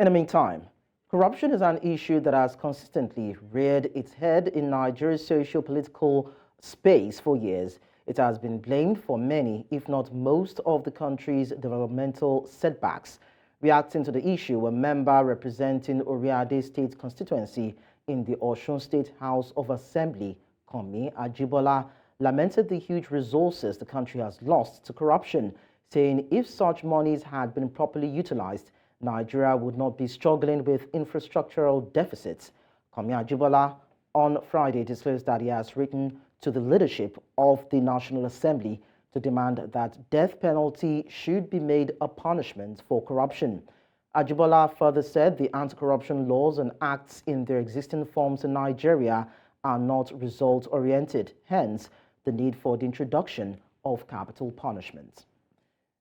In the meantime, corruption is an issue that has consistently reared its head in Nigeria's socio-political space for years. It has been blamed for many, if not most, of the country's developmental setbacks. Reacting to the issue, a member representing Oriade State Constituency in the Osun State House of Assembly, Kanmi Ajibola, lamented the huge resources the country has lost to corruption, saying if such monies had been properly utilized, Nigeria would not be struggling with infrastructural deficits. Kanmi Ajibola on Friday disclosed that he has written to the leadership of the National Assembly to demand that death penalty should be made a punishment for corruption. Ajibola further said the anti-corruption laws and acts in their existing forms in Nigeria are not result-oriented, hence the need for the introduction of capital punishment.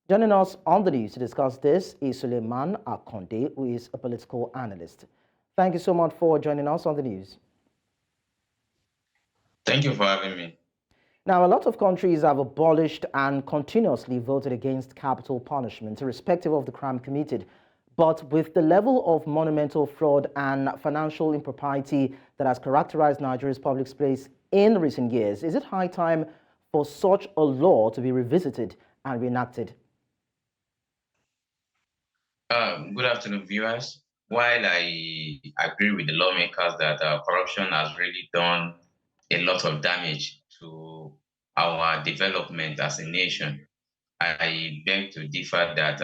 Joining us on the news to discuss this is Suleiman Akonde, who is a political analyst. Thank you so much for joining us on the news. Thank you for having me. Now, a lot of countries have abolished and continuously voted against capital punishment, irrespective of the crime committed. But with the level of monumental fraud and financial impropriety that has characterized Nigeria's public space in recent years, is it high time for such a law to be revisited and reenacted? Good afternoon, viewers. While I agree with the lawmakers that corruption has really done a lot of damage to our development as a nation, I beg to differ that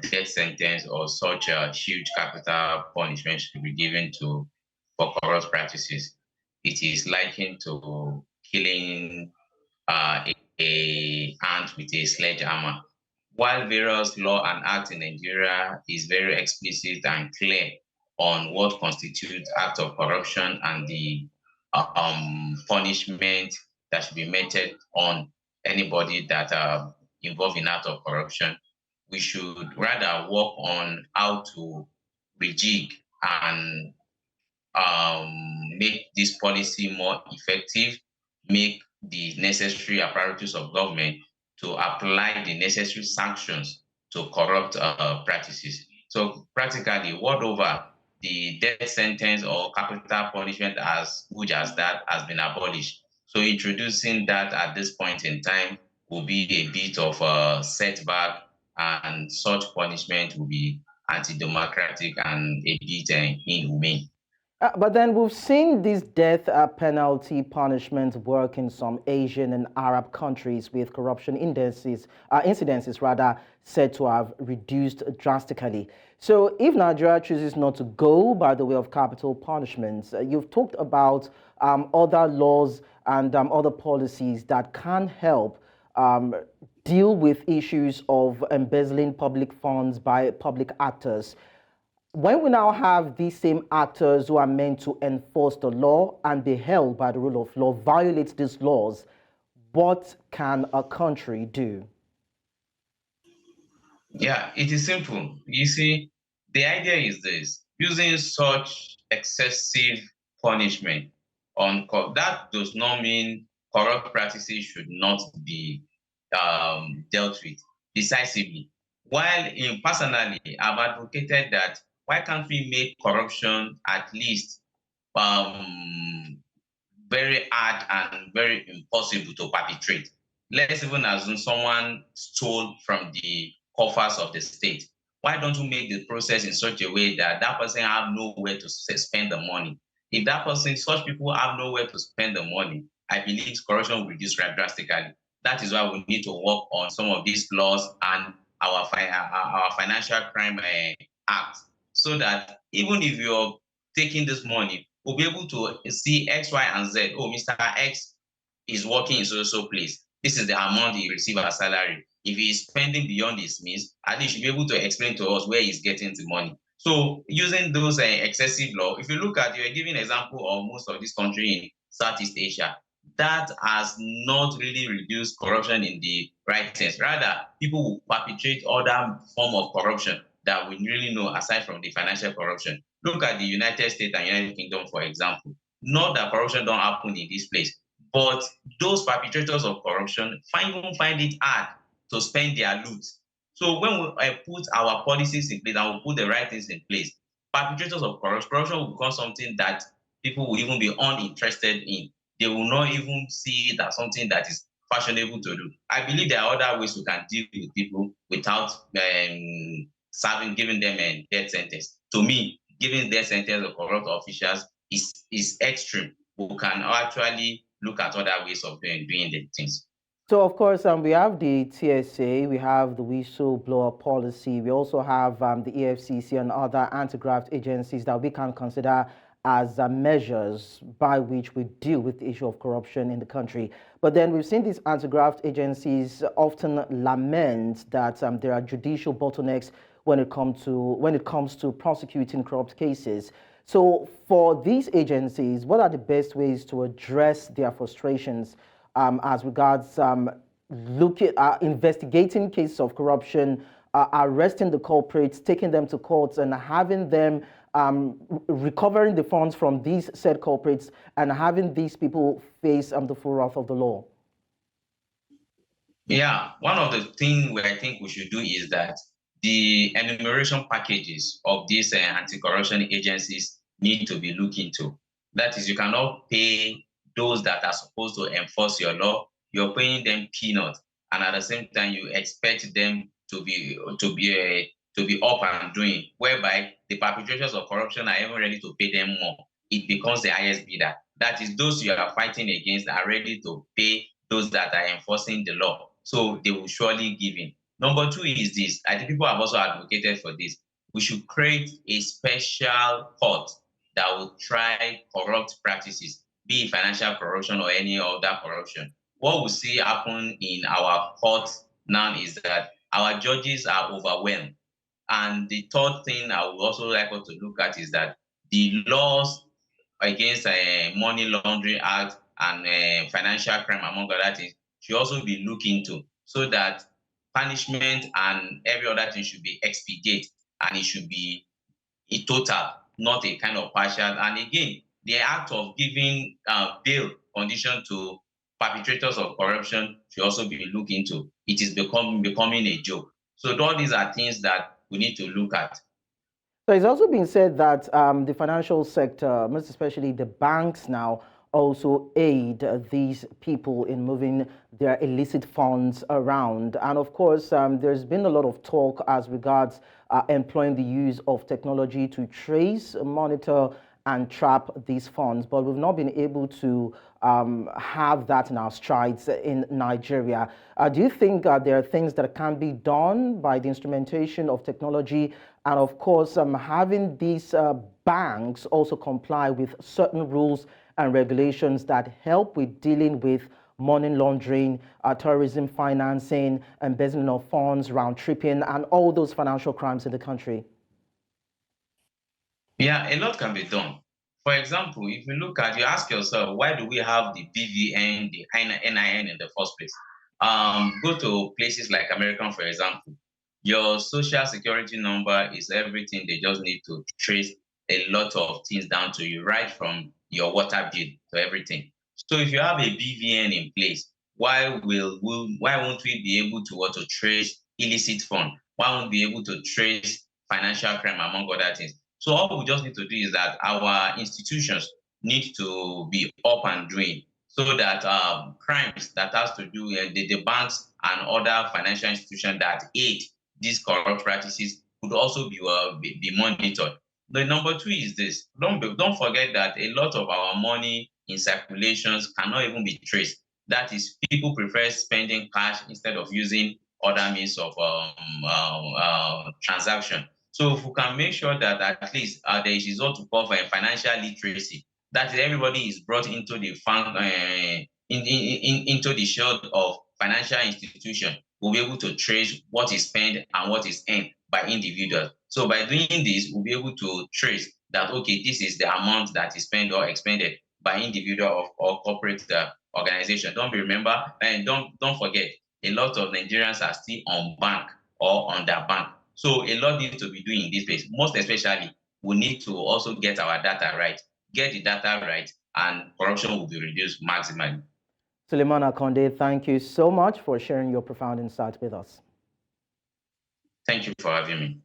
death sentence or such a huge capital punishment should be given to for corrupt practices. It is likened to killing a ant with a sledgehammer. While various law and acts in Nigeria is very explicit and clear on what constitutes act of corruption and the punishment that should be meted on anybody that involved in act of corruption, we should rather work on how to rejig and make this policy more effective, make the necessary apparatus of government to apply the necessary sanctions to corrupt practices. So practically, world over, the death sentence or capital punishment as huge as that has been abolished. So introducing that at this point in time will be a bit of a setback, and such punishment will be anti-democratic and a bit inhumane. But then we've seen this death penalty punishment work in some Asian and Arab countries with corruption incidences rather said to have reduced drastically. So if Nigeria chooses not to go by the way of capital punishments, you've talked about other laws and other policies that can help deal with issues of embezzling public funds by public actors. When we now have these same actors who are meant to enforce the law and be held by the rule of law violate these laws, what can a country do? Yeah, it is simple. You see, the idea is this: using such excessive punishment on that does not mean corrupt practices should not be dealt with decisively. While personally, I've advocated that why can't we make corruption at least very hard and very impossible to perpetrate? Let's even assume someone stole from the coffers of the state. Why don't we make the process in such a way that that person have nowhere to spend the money? If that person, such people have nowhere to spend the money, I believe corruption will reduce drastically. That is why we need to work on some of these laws and our financial crime act, so that even if you're taking this money, we'll be able to see X, Y, and Z. Oh, Mr. X is working in so place. This is the amount he receives as salary. If he is spending beyond his means, at least you'll be able to explain to us where he's getting the money. So using those excessive law, if you look at, you're giving example of most of this country in Southeast Asia, that has not really reduced corruption in the right sense. Rather, people will perpetrate other form of corruption that we really know aside from the financial corruption. Look at the United States and United Kingdom, for example. Not that corruption don't happen in this place, but those perpetrators of corruption find it hard to spend their loot So when we put our policies in place and we put the right things in place, perpetrators of corruption will become something that people will even be uninterested in. They will not even see it as something that is fashionable to do. I believe there are other ways we can deal with people without giving them a death sentence. To me, giving death sentence of corrupt officials is extreme. We can actually look at other ways of doing the things. So, of course, we have the TSA, we have the whistleblower policy, we also have the EFCC and other anti-graft agencies that we can consider as measures by which we deal with the issue of corruption in the country. But then we've seen these anti-graft agencies often lament that there are judicial bottlenecks when it comes to prosecuting corrupt cases. So, for these agencies, what are the best ways to address their frustrations as regards investigating cases of corruption, arresting the culprits, taking them to courts, and having them recovering the funds from these said culprits, and having these people face the full wrath of the law? Yeah, one of the things I think we should do is that the enumeration packages of these anti-corruption agencies need to be looked into. That is, you cannot pay those that are supposed to enforce your law. You're paying them peanuts, and at the same time, you expect them to be up and doing, whereby the perpetrators of corruption are even ready to pay them more. It becomes the highest bidder. That is, those you are fighting against are ready to pay those that are enforcing the law. So they will surely give in. Number two is this. I think people have also advocated for this. We should create a special court that will try corrupt practices, be it financial corruption or any other corruption. What we see happen in our courts now is that our judges are overwhelmed. And the third thing I would also like us to look at is that the laws against money laundering act and financial crime, among other things, should also be looked into so that punishment and every other thing should be expedite and it should be a total, not a kind of partial. And again, the act of giving bail condition to perpetrators of corruption should also be looked into. It is becoming a joke. So all these are things that we need to look at. So it's also been said that the financial sector, most especially the banks now, also aid these people in moving their illicit funds around. And of course, there's been a lot of talk as regards employing the use of technology to trace, monitor, and trap these funds, but we've not been able to have that in our strides in Nigeria. Do you think there are things that can be done by the instrumentation of technology, and of course having these banks also comply with certain rules and regulations that help with dealing with money laundering, terrorism financing, embezzling of funds, round tripping, and all those financial crimes in the country? Yeah, a lot can be done. For example, if you look at, you ask yourself, why do we have the BVN, the NIN in the first place? Go to places like America, for example. Your social security number is everything. They just need to trace a lot of things down to you, right from your water bill to everything. So if you have a BVN in place, why won't we be able to trace illicit fund? Why won't we be able to trace financial crime among other things? So all we just need to do is that our institutions need to be up and doing so that crimes that has to do with the banks and other financial institutions that aid these corrupt practices could also be monitored. The number two is this. Don't forget that a lot of our money in circulations cannot even be traced. That is, people prefer spending cash instead of using other means of transaction. So if we can make sure that at least there is what to call financial literacy, that everybody is brought into the into the shield of financial institution, we'll be able to trace what is spent and what is earned by individuals. So by doing this, we'll be able to trace that, okay, this is the amount that is spent or expended by individual or corporate organization. Don't forget, a lot of Nigerians are still on bank or underbanked. So a lot needs to be doing in this space. Most especially, we need to also get our data right. Get the data right, and corruption will be reduced maximally. Suleiman Akonde, thank you so much for sharing your profound insights with us. Thank you for having me.